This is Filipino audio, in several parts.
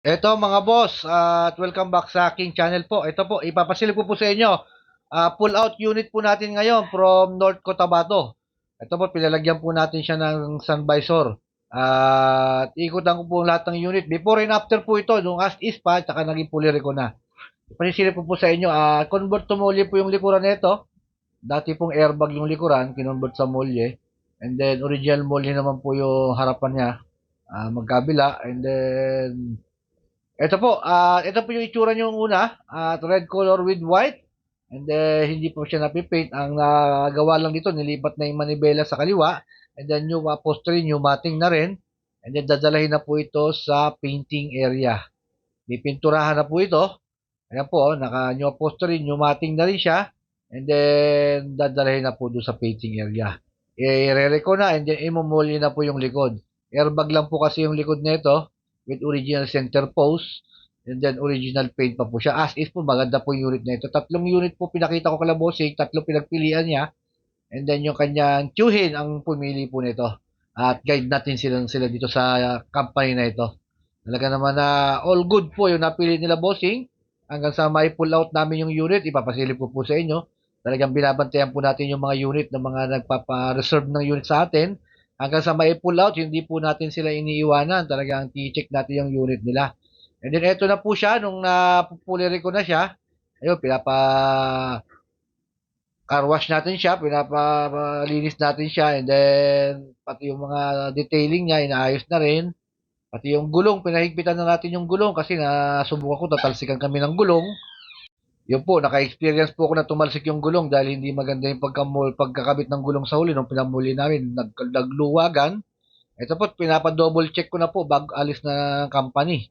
Eto mga boss, at welcome back sa aking channel po. Ito po, ipapasilip ko po sa inyo. Pull out unit po natin ngayon from North Cotabato. Ito po, pinalagyan po natin siya ng sun visor. At ikutan ko po lahat ng unit. Before and after po ito, nung as is pa, tsaka naging fully reco na. Ipasilip ko po sa inyo, convert to molly po yung likuran nito. Dati pong airbag yung likuran, kinonvert sa molly. And then, original molly naman po yung harapan niya. Magkabila. And then, ito po yung itsura niyo una, red color with white. And then, hindi po siya napipaint. Ang nagawa lang dito, nilipat na yung manibela sa kaliwa. And then, yung upholstery, new matting na rin. And then, dadalahin na po ito sa painting area. May pinturahan na po ito. Ayan po, naka-new upholstery, new matting na rin siya. And then, dadalahin na po doon sa painting area. I-re-reco na, and then, imumuli na po yung likod. Airbag lang po kasi yung likod nito with original center post. And then, original paint pa po siya. As is po, maganda po yung unit na ito. Tatlong unit po pinakita ko kala bossing, tatlong pinagpilian niya. And then, yung kanyang tiyuhin ang pumili po nito. At guide natin sila dito sa company na ito. Talaga naman na all good po yung napili nila bossing. Hanggang sa may pull out namin yung unit, ipapasilip ko po sa inyo. Talagang binabantayan po natin yung mga unit ng mga nagpapa-reserve ng unit sa atin. Hanggang sa may pull out, hindi po natin sila iniiwanan. Talagang i-check natin yung unit nila. And then, eto na po siya. Nung napupuliri ko na siya, ayun, car wash natin siya, pinapalinis natin siya, and then, pati yung mga detailing niya, inaayos na rin. Pati yung gulong, pinahigpitan na natin yung gulong kasi nasubukan ko, tatalsikan kami ng gulong. Yun po, naka-experience po ako na tumalsik yung gulong dahil hindi maganda yung pagkakabit ng gulong sa huli nung pinamuli namin, nagluwagan. Ito po, pinapa-double check ko na po bago alis na ng company.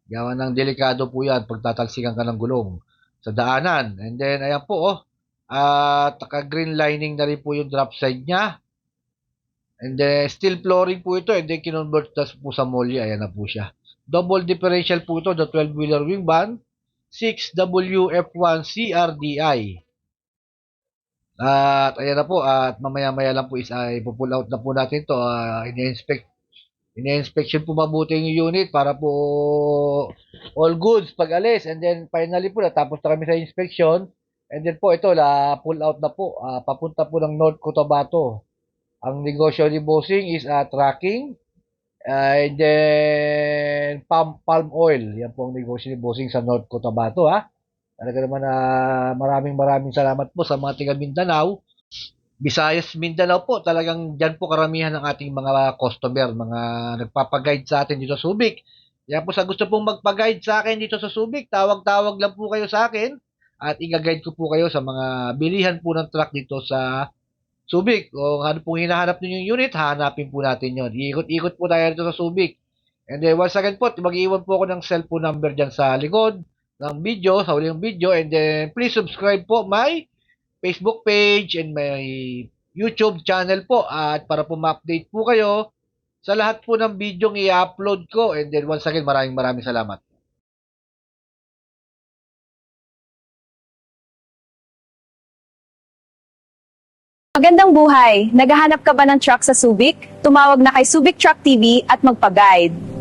Gawa ng delikado po yan pag tatalsikan ka ng gulong sa daanan. And then, ayan po, oh. At naka-green lining na rin po yung drop side niya. And then, steel flooring po ito. And then, kinonvert na po sa molly. Ayan na po siya. Double differential po ito. The 12-wheeler wing van. 6WF1 CRDI. At ayan na po. At mamaya-maya lang po ipupull out na po natin ito. Ine-inspection po mabuti yung unit para po all goods pag alis. And then finally po natapos na kami sa inspection. And then po ito pull out na po. Papunta po ng North Cotabato. Ang negosyo ni Bossing is tracking. And then palm oil. Yan po ang negosyo ni Bossing sa North Cotabato ha. Talaga naman maraming salamat po sa mga taga Mindanao. Visayas, Mindanao po, talagang dyan po karamihan ng ating mga customer, mga nagpapaguide sa atin dito sa Subic. Kaya po sa gusto pong magpa-guide sa akin dito sa Subic, tawag-tawag lang po kayo sa akin at i-guide ko po kayo sa mga bilihan po ng truck dito sa Subic. O ano pong hinahanap niyo yung unit, hanapin po natin yon. Ikot-ikot po tayo dito sa Subic. And then once again po, mag-iwan po ako ng cellphone number dyan sa likod ng video, sa huling video. And then please subscribe po my Facebook page and my YouTube channel po at para po ma-update po kayo sa lahat po ng video i-upload ko. And then once again, maraming salamat. Magandang buhay! Naghahanap ka ba ng truck sa Subic? Tumawag na kay Subic Truck TV at magpa-guide.